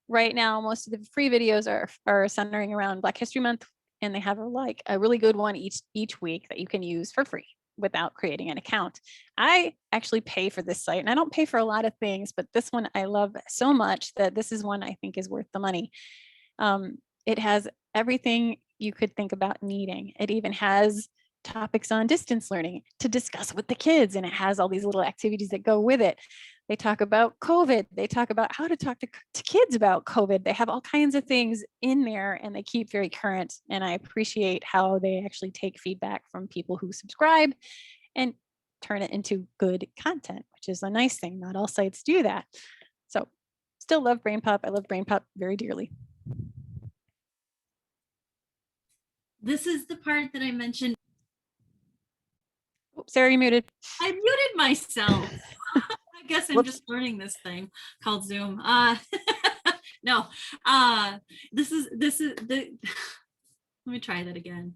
Right now, most of the free videos are centering around Black History Month, and they have a really good one each week that you can use for free without creating an account. I actually pay for this site, and I don't pay for a lot of things, but this one I love so much that this is one I think is worth the money. It has everything you could think about needing. It even has topics on distance learning to discuss with the kids, and it has all these little activities that go with it. They talk about COVID. They talk about how to talk to kids about COVID. They have all kinds of things in there, and they keep very current. And I appreciate how they actually take feedback from people who subscribe and turn it into good content, which is a nice thing. Not all sites do that. So still love Brain Pop. I love Brain Pop very dearly. This is the part that I mentioned. Oops, Sarah, you muted. I muted myself. I guess I'm just learning this thing called Zoom. No, this is the, let me try that again.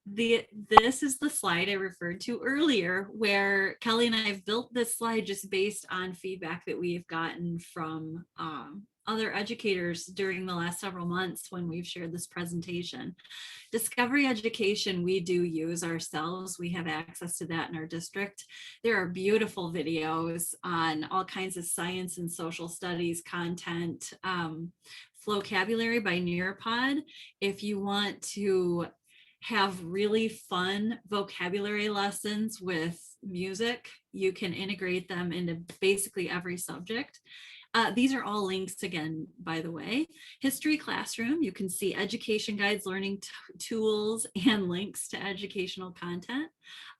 This is the slide I referred to earlier, where Kelly and I have built this slide just based on feedback that we've gotten from other educators during the last several months when we've shared this presentation. Discovery education, we do use ourselves. We have access to that in our district. There are beautiful videos on all kinds of science and social studies content. Flocabulary by Nearpod. If you want to have really fun vocabulary lessons with music, you can integrate them into basically every subject. These are all links again, by the way. History Classroom, you can see education guides, learning tools, and links to educational content.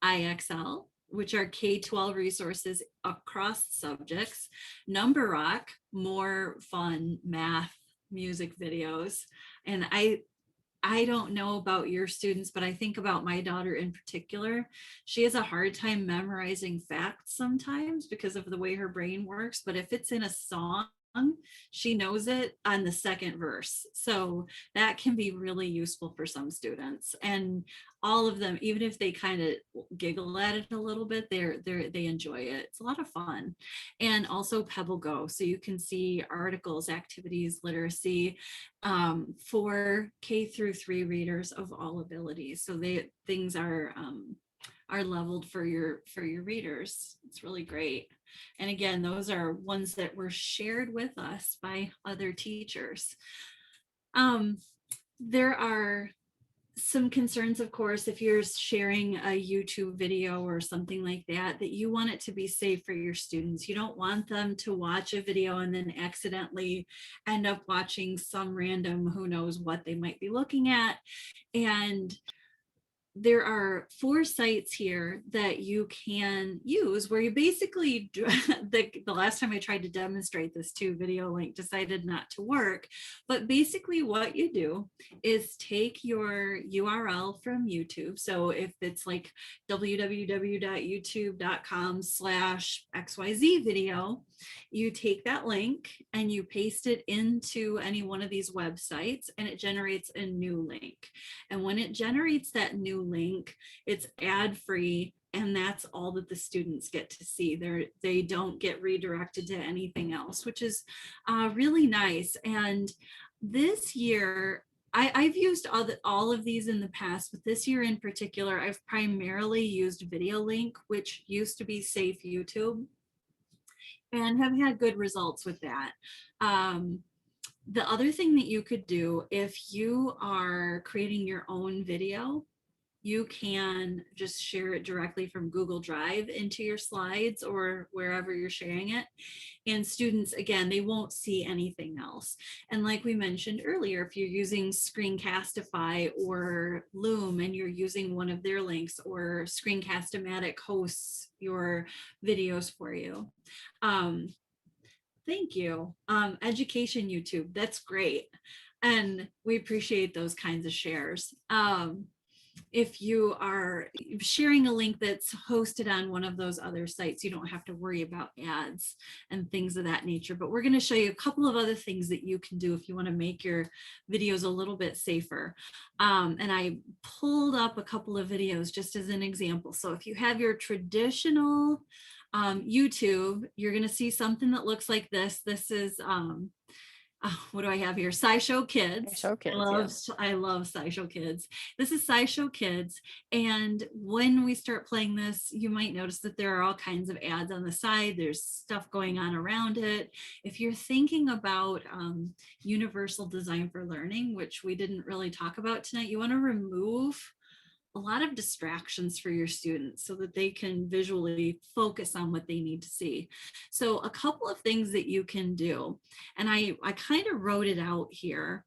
IXL, which are K-12 resources across subjects. Number Rock, more fun math, music videos. And I don't know about your students, but I think about my daughter in particular. She has a hard time memorizing facts sometimes because of the way her brain works. But if it's in a song, she knows it on the second verse. So that can be really useful for some students. And all of them, even if they kind of giggle at it a little bit, they enjoy it. It's a lot of fun. And also Pebble Go. So you can see articles, activities, literacy for K-3 readers of all abilities. So things are leveled for your readers. It's really great. And again, those are ones that were shared with us by other teachers. There are some concerns, of course, if you're sharing a YouTube video or something like that, that you want it to be safe for your students. You don't want them to watch a video and then accidentally end up watching some random, who knows what they might be looking at. And there are 4 sites here that you can use where you basically, the last time I tried to demonstrate this too, video link decided not to work. But basically what you do is take your URL from YouTube. So if it's like www.youtube.com/XYZ video, you take that link and you paste it into any one of these websites and it generates a new link. And when it generates that new link, it's ad-free, and that's all that the students get to see. They don't get redirected to anything else, which is really nice. And this year, I've used all of these in the past, but this year in particular, I've primarily used Video Link, which used to be Safe YouTube, and have had good results with that. The other thing that you could do if you are creating your own video, you can just share it directly from Google Drive into your slides or wherever you're sharing it. And students, again, they won't see anything else. And like we mentioned earlier, if you're using Screencastify or Loom and you're using one of their links, or Screencast-O-Matic hosts your videos for you. Thank you. Education YouTube, that's great. And we appreciate those kinds of shares. If you are sharing a link that's hosted on one of those other sites, you don't have to worry about ads and things of that nature. But we're going to show you a couple of other things that you can do if you want to make your videos a little bit safer. And I pulled up a couple of videos just as an example. So if you have your traditional YouTube, you're going to see something that looks like this. This is what do I have here? SciShow Kids. SciShow Kids, I love SciShow Kids. This is SciShow Kids. And when we start playing this, you might notice that there are all kinds of ads on the side. There's stuff going on around it. If you're thinking about universal design for learning, which we didn't really talk about tonight, you want to remove a lot of distractions for your students so that they can visually focus on what they need to see. So a couple of things that you can do, and I kind of wrote it out here.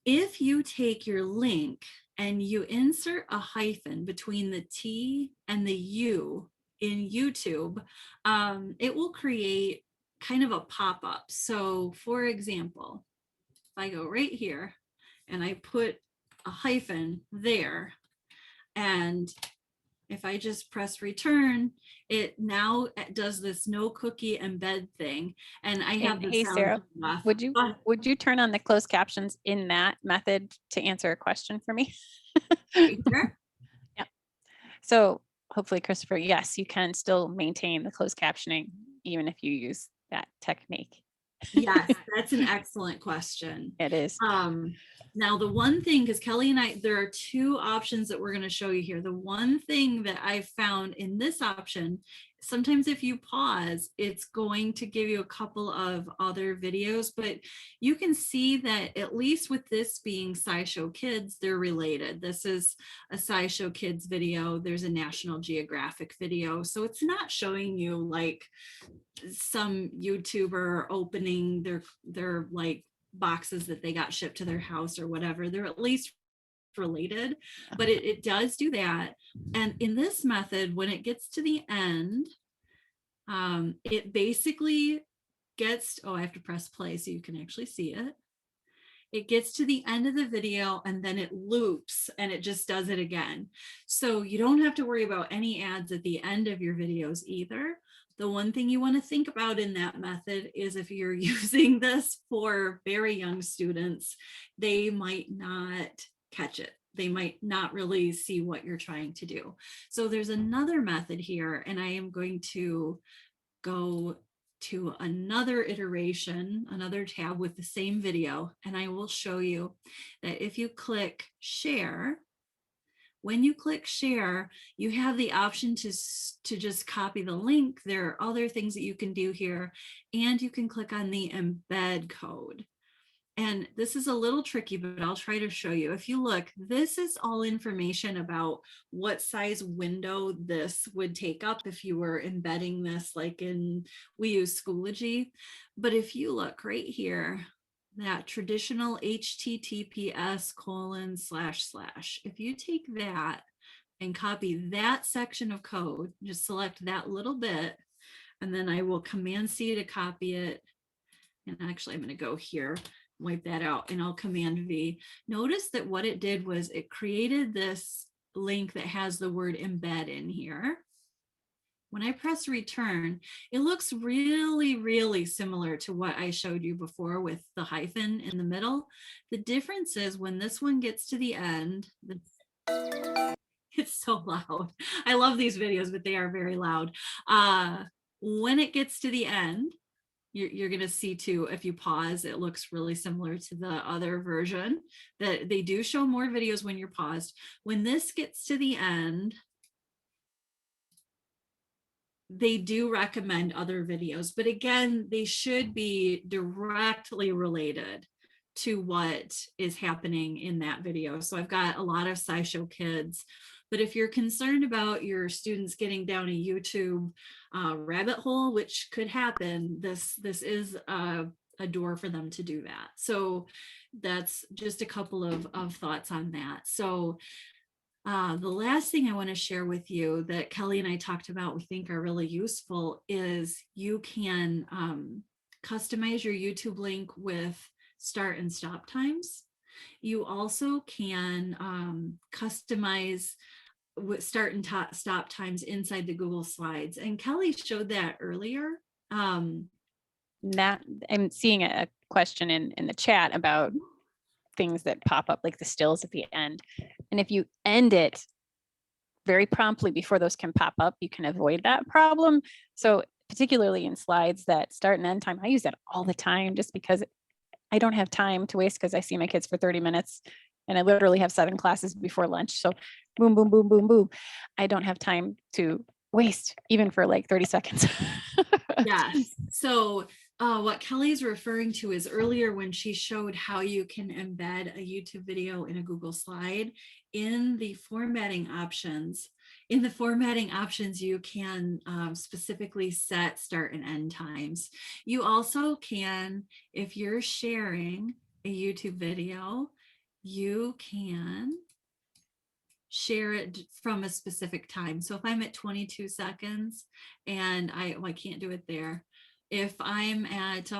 If you take your link and you insert a hyphen between the T and the U in YouTube, it will create kind of a pop-up. So for example, if I go right here and I put a hyphen there, and if I just press return, it now does this no cookie embed thing. And I have the Hey, Sarah, would you turn on the closed captions in that method to answer a question for me? Right here? Yeah. So hopefully, Christopher, yes, you can still maintain the closed captioning even if you use that technique. Yes, that's an excellent question. It is. Now the one thing, because Kelly and I, there are two options that we're going to show you here. The one thing that I found in this option, sometimes if you pause, it's going to give you a couple of other videos, but you can see that at least with this being SciShow Kids, they're related. This is a SciShow Kids video. There's a National Geographic video. So it's not showing you like some YouTuber opening their like boxes that they got shipped to their house or whatever. They're at least related, but it does do that. And in this method, when it gets to the end, it basically gets, I have to press play so you can actually see it. It gets to the end of the video and then it loops and it just does it again. So you don't have to worry about any ads at the end of your videos either. The one thing you want to think about in that method is if you're using this for very young students, they might not catch it. They might not really see what you're trying to do. So there's another method here, and I am going to go to another iteration, another tab with the same video, and I will show you that if you click share, when you click share, you have the option to just copy the link. There are other things that you can do here, and you can click on the embed code. And this is a little tricky, but I'll try to show you. If you look, this is all information about what size window this would take up if you were embedding this like we use Schoology. But if you look right here, that traditional HTTPS://, if you take that and copy that section of code, just select that little bit, and then I will Command C to copy it. And actually, I'm going to go here, wipe that out, and I'll Command V. Notice that what it did was it created this link that has the word embed in here. When I press return, it looks really, really similar to what I showed you before with the hyphen in the middle. The difference is when this one gets to the end, it's so loud. I love these videos, but they are very loud. When it gets to the end, you're going to see too, if you pause, it looks really similar to the other version. That they do show more videos when you're paused. When this gets to the end, they do recommend other videos, but again, they should be directly related to what is happening in that video. So I've got a lot of SciShow Kids But if you're concerned about your students getting down a YouTube rabbit hole, which could happen, this is a door for them to do that. So that's just a couple of thoughts on that. So the last thing I want to share with you that Kelly and I talked about, we think are really useful, is you can customize your YouTube link with start and stop times. You also can customize with start and stop times inside the Google Slides. And Kelly showed that earlier. That I'm seeing a question in the chat about things that pop up, like the stills at the end. And if you end it very promptly before those can pop up, you can avoid that problem. So particularly in slides that start and end time, I use that all the time just because I don't have time to waste because I see my kids for 30 minutes and I literally have 7 classes before lunch. So boom, boom, boom, boom, boom. I don't have time to waste even for like 30 seconds. Yes. So what Kelly's referring to is earlier when she showed how you can embed a YouTube video in a Google slide. In the formatting options, you can specifically set start and end times. You also can, if you're sharing a YouTube video, you can share it from a specific time. So if I'm at 22 seconds and I can't do it there. If I'm at,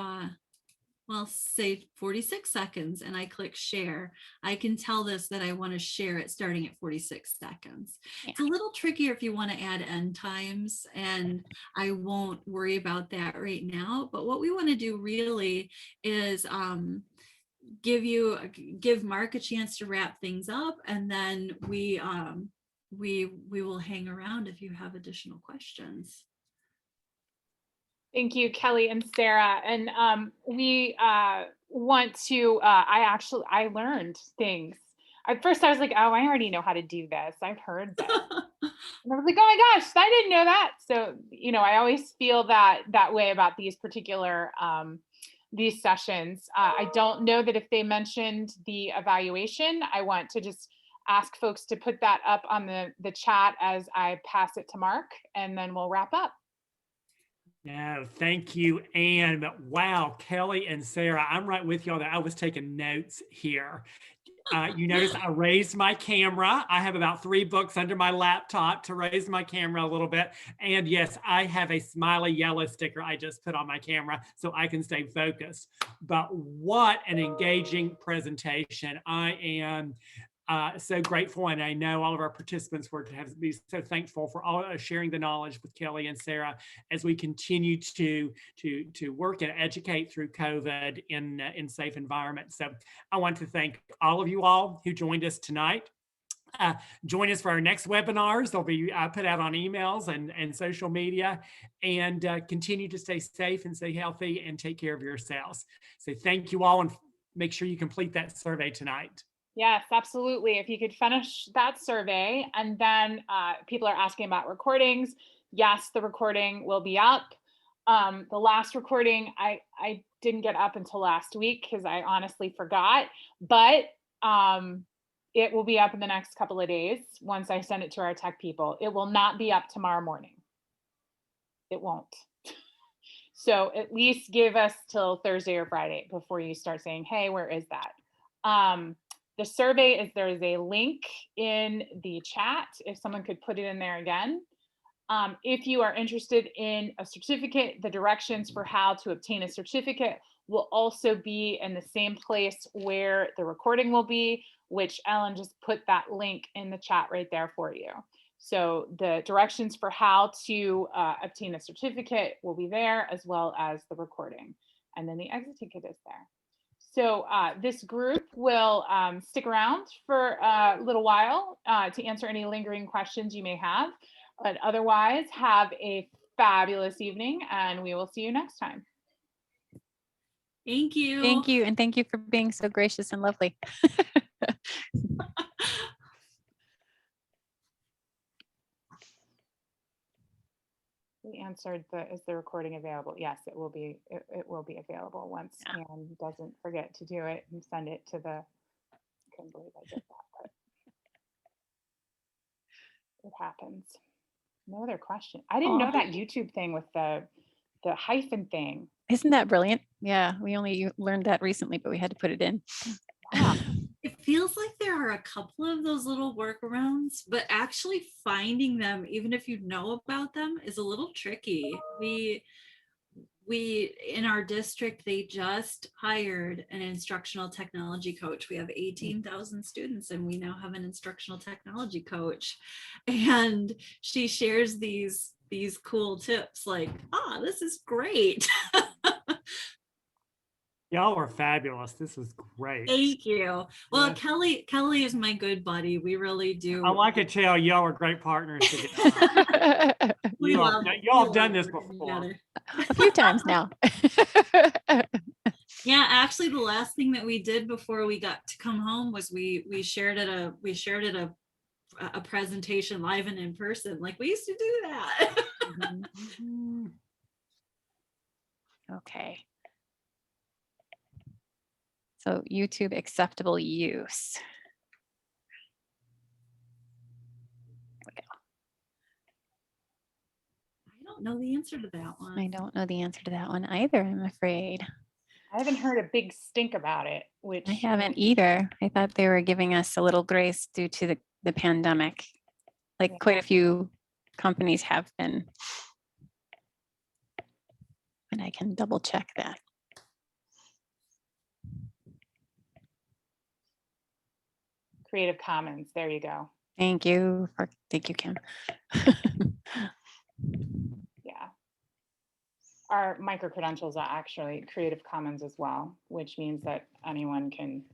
well, say 46 seconds and I click share, I can tell this that I want to share it starting at 46 seconds. Yeah. It's a little trickier if you want to add end times, and I won't worry about that right now. But what we want to do really is give Mark a chance to wrap things up, and then we will hang around if you have additional questions. Thank you, Kelly and Sarah. And we want to, I learned things. At first I was like, oh, I already know how to do this. I've heard this. And I was like, oh my gosh, I didn't know that. So, you know, I always feel that way about these particular these sessions. I don't know that if they mentioned the evaluation. I want to just ask folks to put that up on the chat as I pass it to Mark, and then we'll wrap up. No, thank you, Anne. But wow, Kelly and Sarah, I'm right with y'all that I was taking notes here. You notice I raised my camera. I have about 3 books under my laptop to raise my camera a little bit. And yes, I have a smiley yellow sticker I just put on my camera so I can stay focused. But what an engaging presentation. I am so grateful, and I know all of our participants were to be so thankful for all sharing the knowledge with Kelly and Sarah as we continue to work and educate through COVID in safe environments. So I want to thank all of you all who joined us tonight. Join us for our next webinars. They'll be put out on emails and social media, and continue to stay safe and stay healthy and take care of yourselves. So thank you all, and make sure you complete that survey tonight. Yes, absolutely. If you could finish that survey, and then people are asking about recordings. Yes, the recording will be up. The last recording I didn't get up until last week because I honestly forgot, but it will be up in the next couple of days once I send it to our tech people. It will not be up tomorrow morning. It won't. So at least give us till Thursday or Friday before you start saying, hey, where is that? The survey is, there is a link in the chat. If someone could put it in there again. If you are interested in a certificate, the directions for how to obtain a certificate will also be in the same place where the recording will be, which Ellen just put that link in the chat right there for you. So the directions for how to obtain a certificate will be there, as well as the recording. And then the exit ticket is there. So this group will stick around for a little while to answer any lingering questions you may have. But otherwise, have a fabulous evening, and we will see you next time. Thank you. Thank you. And thank you for being so gracious and lovely. We answered is the recording available? Yes, it will be. It will be available once Anne doesn't forget to do it and send it to the. I couldn't believe I did that. But. It happens. No other question. I didn't know that YouTube thing with the hyphen thing. Isn't that brilliant? Yeah, we only learned that recently, but we had to put it in. Wow. It feels like there are a couple of those little workarounds, but actually finding them, even if you know about them, is a little tricky. We in our district, they just hired an instructional technology coach. We have 18,000 students and we now have an instructional technology coach, and she shares these cool tips like, this is great. Y'all were fabulous. This was great. Thank you. Well, Yes. Kelly is my good buddy. We really do. I like to tell y'all are great partners together. Y'all have done this before. A few times now. Yeah, actually, the last thing that we did before we got to come home was we shared a presentation live and in person. Like, we used to do that. Okay. So YouTube acceptable use. I don't know the answer to that one. I don't know the answer to that one either, I'm afraid. I haven't heard a big stink about it, which I haven't either. I thought they were giving us a little grace due to the pandemic. Like quite a few companies have been. And I can double check that. Creative Commons, there you go. Thank you, Kim. Yeah. Our micro-credentials are actually Creative Commons as well, which means that anyone can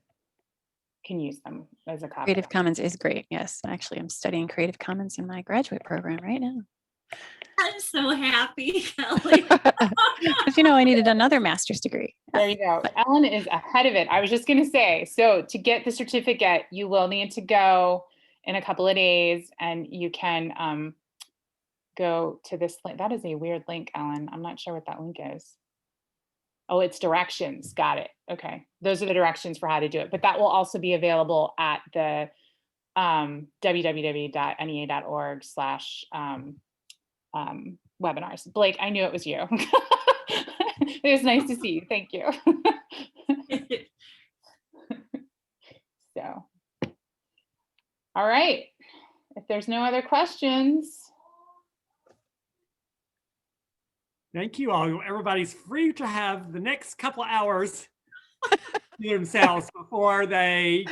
use them as a copy. Creative Commons is great. Yes, actually, I'm studying Creative Commons in my graduate program right now. I'm so happy, Kelly. Because I needed another master's degree. There you go. Ellen is ahead of it. I was just going to say, so to get the certificate, you will need to go in a couple of days, and you can go to this link. That is a weird link, Ellen. I'm not sure what that link is. Oh, it's directions. Got it. Okay. Those are the directions for how to do it. But that will also be available at the www.nea.org/webinars. Blake, I knew it was you. It was nice to see you. Thank you. So, all right. If there's no other questions. Thank you all. Everybody's free to have the next couple hours to themselves before they